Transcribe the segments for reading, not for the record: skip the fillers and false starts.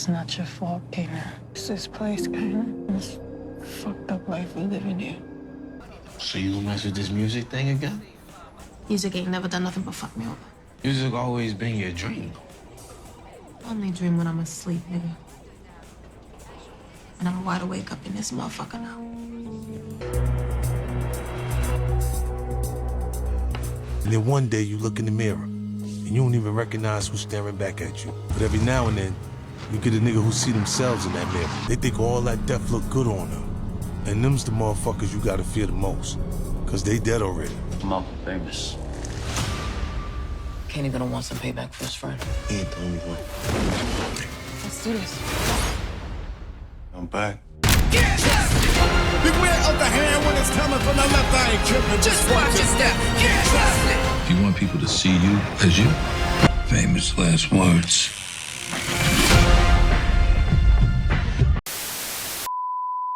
It's not your fault, Kanan. It's this place, Kanan. It's fucked up life we live in here. So you gonna mess with this music thing again? Music ain't never done nothing but fuck me over. Music always been your dream. I only dream when I'm asleep, nigga. And I'm wide awake up in this motherfucker now. And then one day you look in the mirror and you don't even recognize who's staring back at you. But every now and then, you get a nigga who see themselves in that mirror. They think all that death look good on them. And them's the motherfuckers you gotta fear the most. Cause they dead already. I'm up famous. Kanan gonna want some payback for his friend. He ain't the only one. Let's do this. I'm back. Beware of the hand when it's coming from the left. I ain't tripping. Just watch your step. If you want people to see you as you, famous last words.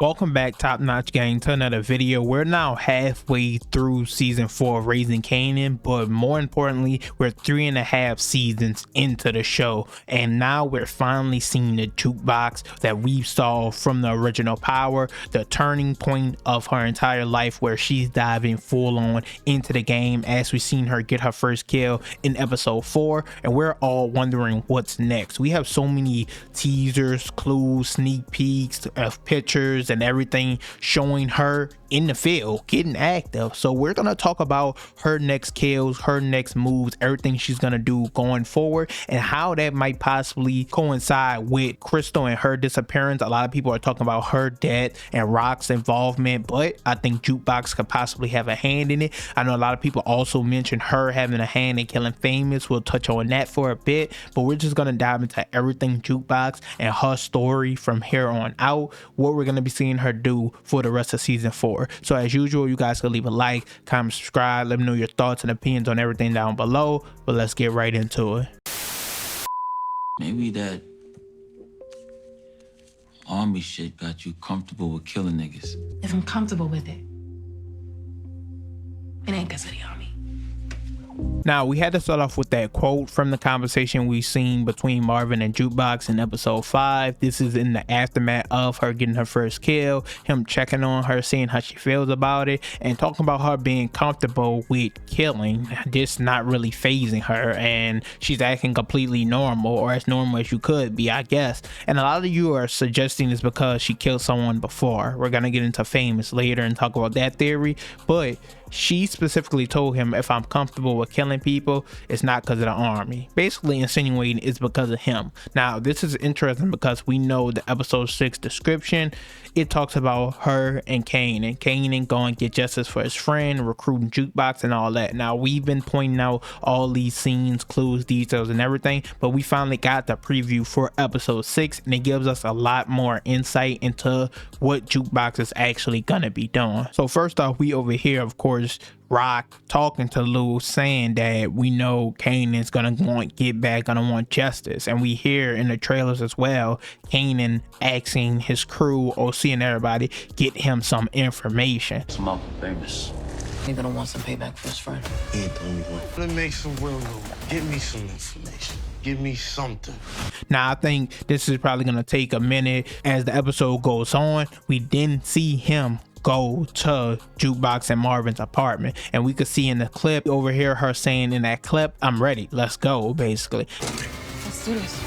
Welcome back, Top Notch Gang, to another video. We're now halfway through season 4 of Raising Kanan, but more importantly, we're 3.5 seasons into the show, and now we're finally seeing the jukebox that we saw from the original Power, the turning point of her entire life, where she's diving full on into the game as we've seen her get her first kill in episode 4, and we're all wondering what's next. We have so many teasers, clues, sneak peeks of pictures and everything showing her in the field getting active. So we're gonna talk about her next kills, her next moves, everything she's gonna do going forward, and how that might possibly coincide with Kyrstal and her disappearance. A lot of people are talking about her death and Rock's involvement, but I think Jukebox could possibly have a hand in it. I know a lot of people also mentioned her having a hand in killing Famous. We'll touch on that for a bit, but we're just gonna dive into everything Jukebox and her story from here on out, what we're gonna be seeing her do for the rest of season 4. So as usual, you guys can leave a like, comment, subscribe, let me know your thoughts and opinions on everything down below, but let's get right into it. Maybe that army shit got you comfortable with killing niggas. If I'm comfortable with it, it ain't cause of the army. Now, we had to start off with that quote from the conversation we seen between Marvin and Jukebox in episode 5. This is in the aftermath of her getting her first kill, him checking on her, seeing how she feels about it, and talking about her being comfortable with killing, just not really phasing her, and she's acting completely normal, or as normal as you could be, I guess. And a lot of you are suggesting it's because she killed someone before. We're gonna get into Famous later and talk about that theory, but she specifically told him, if I'm comfortable with killing people, it's not because of the army, basically insinuating it's because of him. Now, this is interesting because we know the episode 6 description, it talks about her and Kanan going to get justice for his friend, recruiting Jukebox and all that. Now, we've been pointing out all these scenes, clues, details and everything, but we finally got the preview for episode 6, and it gives us a lot more insight into what Jukebox is actually gonna be doing. So first off, we over here, of course, Rock talking to Lou, saying that we know Kanan's gonna get back, gonna want justice, and we hear in the trailers as well Kanan asking his crew or seeing everybody get him some information. I'm up famous. He's gonna want some payback for his friend. He ain't the only one. Let me make some will, Lou. Give me some information. Give me something. Now, I think this is probably gonna take a minute as the episode goes on. We didn't see him go to Jukebox and Marvin's apartment, and we could see in the clip over here her saying in that clip, I'm ready, let's go, basically. Let's do this.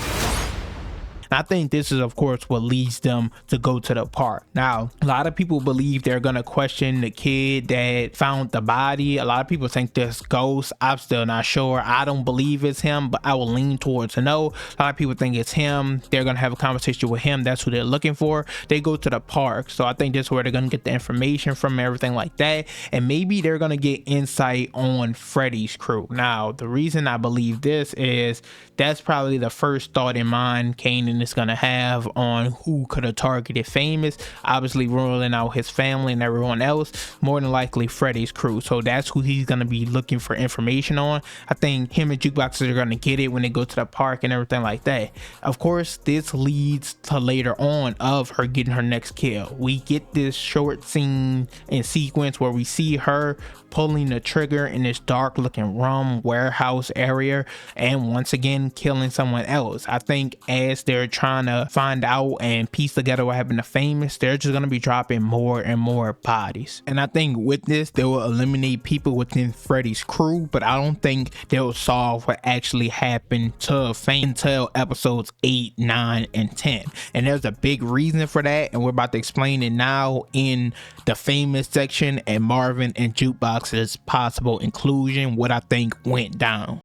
I think this is, of course, what leads them to go to the park. Now, a lot of people believe they're gonna question the kid that found the body. A lot of people think this ghost. I'm still not sure. I don't believe it's him, but I will lean towards no. A lot of people think it's him. They're gonna have a conversation with him. That's who they're looking for. They go to the park, so I think this is where they're gonna get the information from, everything like that, and maybe they're gonna get insight on Freddy's crew. Now, the reason I believe this is that's probably the first thought in mind Kanan is gonna have on who could have targeted Famous. Obviously ruling out his family and everyone else, more than likely Freddy's crew. So that's who he's gonna be looking for information on. I think him and Jukebox are gonna get it when they go to the park and everything like that. Of course, this leads to later on of her getting her next kill. We get this short scene and sequence where we see her pulling the trigger in this dark looking rum warehouse area and once again killing someone else. I think as they're they're trying to find out and piece together what happened to Famous, they're just gonna be dropping more and more bodies. And I think with this, they will eliminate people within Freddy's crew, but I don't think they'll solve what actually happened to Famous until episodes 8, 9, and 10. And there's a big reason for that, and we're about to explain it now in the Famous section and Marvin and Jukebox's possible inclusion, what I think went down.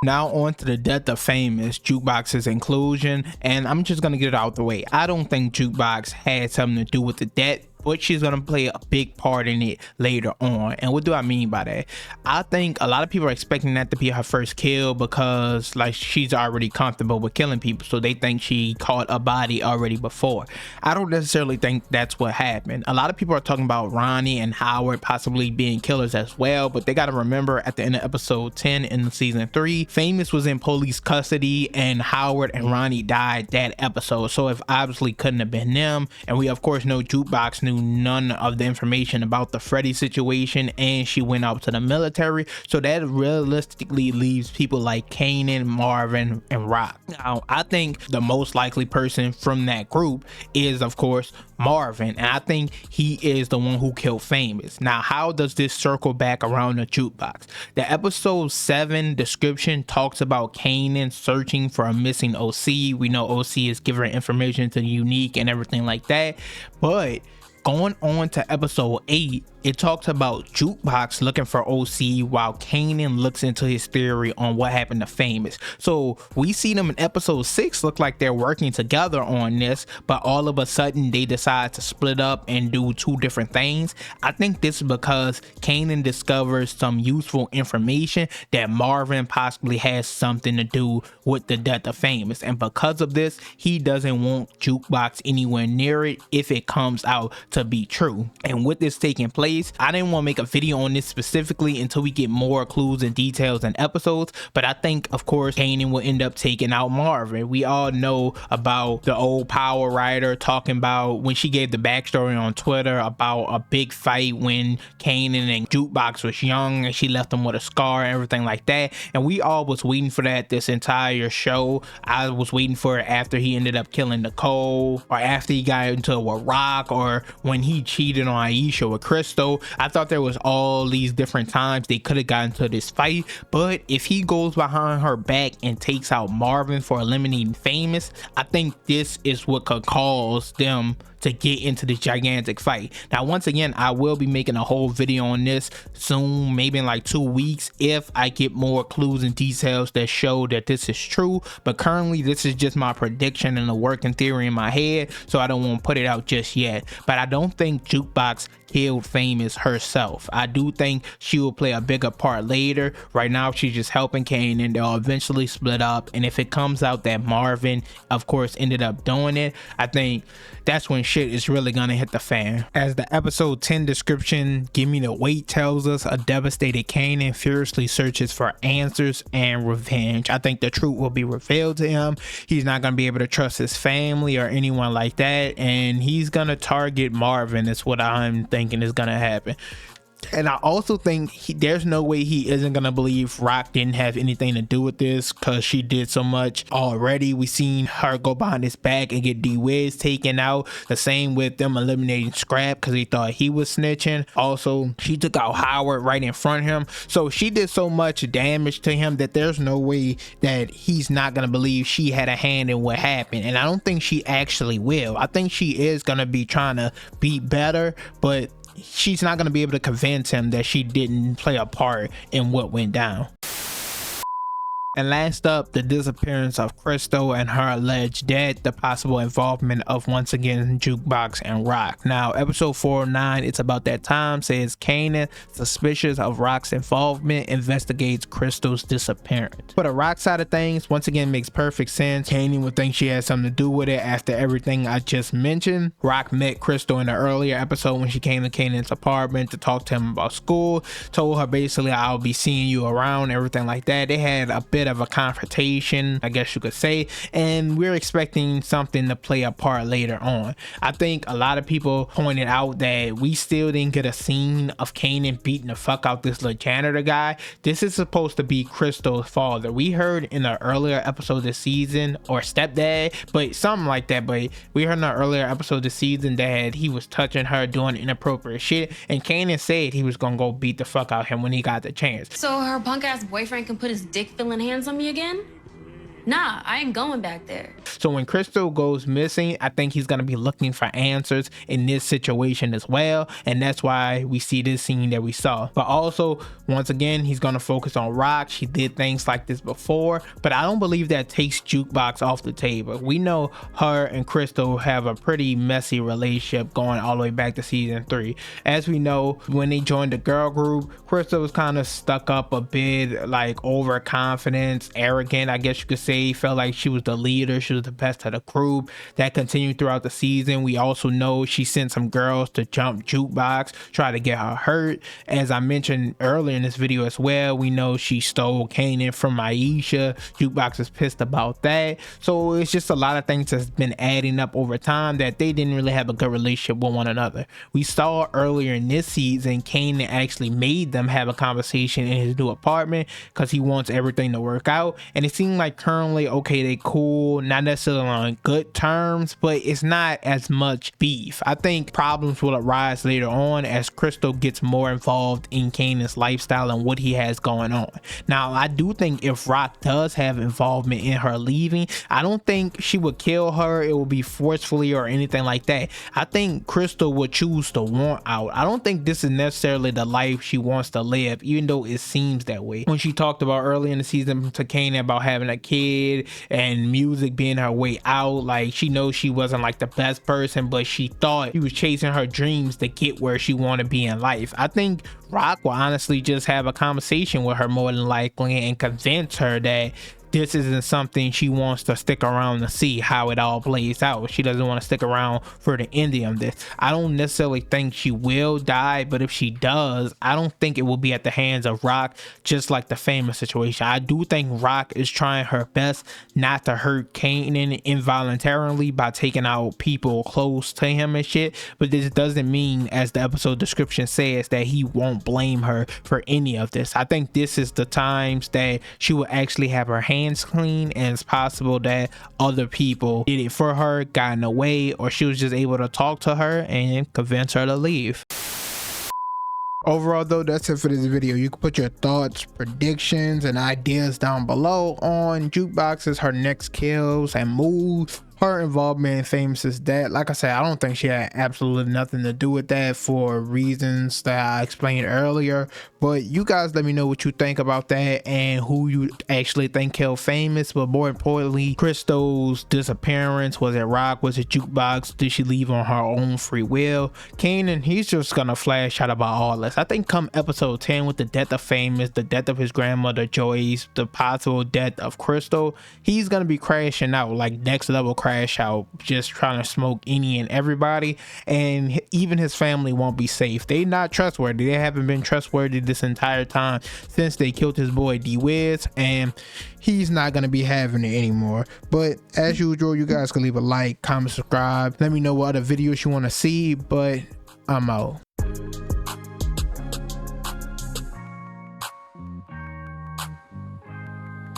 Now on to the death of Famous, Jukebox's inclusion, and I'm just gonna get it out the way. I don't think Jukebox had something to do with the death, but she's gonna play a big part in it later on. And what do I mean by that? I think a lot of people are expecting that to be her first kill because like she's already comfortable with killing people, so they think she caught a body already before. I don't necessarily think that's what happened. A lot of people are talking about Ronnie and Howard possibly being killers as well, but they got to remember at the end of episode 10 in the season 3, Famous was in police custody and Howard and Ronnie died that episode, so it obviously couldn't have been them. And we of course know Jukebox knew none of the information about the Freddy situation, and she went out to the military, so that realistically leaves people like Kanan, Marvin, and Rock. Now I think the most likely person from that group is of course Marvin, and I think he is the one who killed Famous. Now how does this circle back around the Jukebox? The episode 7 description talks about Kanan searching for a missing OC. We know OC is giving information to Unique and everything like that, but going on to episode 8, it talks about Jukebox looking for OC while Kanan looks into his theory on what happened to Famous. So we see them in episode 6 look like they're working together on this, but all of a sudden they decide to split up and do two different things. I think this is because Kanan discovers some useful information that Marvin possibly has something to do with the death of Famous, and because of this he doesn't want Jukebox anywhere near it if it comes out to be true. And with this taking place, I didn't want to make a video on this specifically until we get more clues and details and episodes, but I think of course Kanan will end up taking out Marvin. We all know about the old Power writer talking about when she gave the backstory on Twitter about a big fight when Kanan and Jukebox was young and she left him with a scar and everything like that, and we all was waiting for that this entire show. I was waiting for it after he ended up killing Nicole, or after he got into it with Rock, or when he cheated on Aisha with Kyrstal. I thought there was all these different times they could have gotten to this fight, but if he goes behind her back and takes out Marvin for eliminating Famous, I think this is what could cause them to get into this gigantic fight. Now once again, I will be making a whole video on this soon, maybe in like 2 weeks, if I get more clues and details that show that this is true, but currently this is just my prediction and a working theory in my head, so I don't want to put it out just yet. But I don't think Jukebox killed Famous herself. I do think she will play a bigger part later. Right now she's just helping Kanan. They'll eventually split up, and if it comes out that Marvin of course ended up doing it, I think that's when shit is really gonna hit the fan. As the episode 10 description Give Me the Weight tells us, a devastated Kanan fiercely searches for answers and revenge. I think the truth will be revealed to him. He's not gonna be able to trust his family or anyone like that, and he's gonna target Marvin. Is what I'm thinking is gonna happen. And I also think there's no way he isn't gonna believe Rock didn't have anything to do with this, because she did so much already. We seen her go behind his back and get D-Wiz taken out. The same with them eliminating Scrap because he thought he was snitching. Also, she took out Howard right in front of him, so she did so much damage to him that there's no way that he's not gonna believe she had a hand in what happened. And I don't think she actually will. I think she is gonna be trying to be better, but she's not going to be able to convince him that she didn't play a part in what went down. And last up, the disappearance of Kyrstal and her alleged death, the possible involvement of once again Jukebox and Rock. Now episode 409, It's About That Time, says Kanan, suspicious of Rock's involvement, investigates Kyrstal's disappearance. For the Rock side of things, once again makes perfect sense. Kanan would think she had something to do with it after everything I just mentioned. Rock met Kyrstal in the earlier episode when she came to Kanan's apartment to talk to him about school, told her basically I'll be seeing you around, everything like that. They had a bit bit of a confrontation, I guess you could say, and we're expecting something to play a part later on. I think a lot of people pointed out that we still didn't get a scene of Kanan beating the fuck out this little janitor guy. This is supposed to be Kyrstal's father. We heard in an earlier episode this season, or stepdad, but something like that, but we heard in an earlier episode this season that he was touching her, doing inappropriate shit, and Kanan said he was gonna go beat the fuck out him when he got the chance. So her punk ass boyfriend can put his dick filling hands on me again? Nah, I ain't going back there. So when Kyrstal goes missing, I think he's going to be looking for answers in this situation as well. And that's why we see this scene that we saw. But also, once again, he's going to focus on Rock. She did things like this before, but I don't believe that takes Jukebox off the table. We know her and Kyrstal have a pretty messy relationship going all the way back to season 3. As we know, when they joined the girl group, Kyrstal was kind of stuck up a bit, like overconfident, arrogant, I guess you could say. Felt like she was the leader, she was the best of the group. That continued throughout the season. We also know she sent some girls to jump Jukebox, try to get her hurt. As I mentioned earlier in this video as well, we know she stole Kanan from Aisha. Jukebox is pissed about that. So it's just a lot of things that's been adding up over time that they didn't really have a good relationship with one another. We saw earlier in this season, Kanan actually made them have a conversation in his new apartment because he wants everything to work out. And it seemed like currently, okay, they cool, not necessarily on good terms, but it's not as much beef. I think problems will arise later on as Kyrstal gets more involved in Kanan's lifestyle and what he has going on. Now, I do think if Rock does have involvement in her leaving, I don't think she would kill her. It will be forcefully or anything like that. I think Kyrstal would choose to want out. I don't think this is necessarily the life she wants to live, even though it seems that way. When she talked about early in the season to Kanan about having a kid and music being her way out, like she knows she wasn't like the best person, but she thought she was chasing her dreams to get where she wanted to be in life. I think Rock will honestly just have a conversation with her more than likely and convince her that this isn't something she wants to stick around to see how it all plays out. She doesn't want to stick around for the ending of this. I don't necessarily think she will die, but if she does, I don't think it will be at the hands of Rock, just like the famous situation. I do think Rock is trying her best not to hurt Kanan involuntarily by taking out people close to him and shit, but this doesn't mean, as the episode description says, that he won't blame her for any of this. I think this is the times that she will actually have her hands clean, and it's possible that other people did it for her, got in the way, or she was just able to talk to her and convince her to leave. Overall though, that's it for this video. You can put your thoughts, predictions, and ideas down below on Jukebox's, her next kills and moves, her involvement in Famous is That. Like I said, I don't think she had absolutely nothing to do with that for reasons that I explained earlier, but you guys let me know what you think about that and who you actually think killed Famous. But more importantly, Kyrstal's disappearance, was it Rock, was it Jukebox, did she leave on her own free will? Kanan, he's just gonna flash out about all this. I think come episode 10, with the death of Famous, the death of his grandmother Joyce, the possible death of Kyrstal, he's gonna be crashing out, like next level crash out, just trying to smoke any and everybody, and even his family won't be safe. They're not trustworthy. They haven't been trustworthy this entire time since they killed his boy D-Wiz, and he's not gonna be having it anymore. But as usual, you guys can leave a like, comment, subscribe, let me know what other videos you want to see, but I'm out.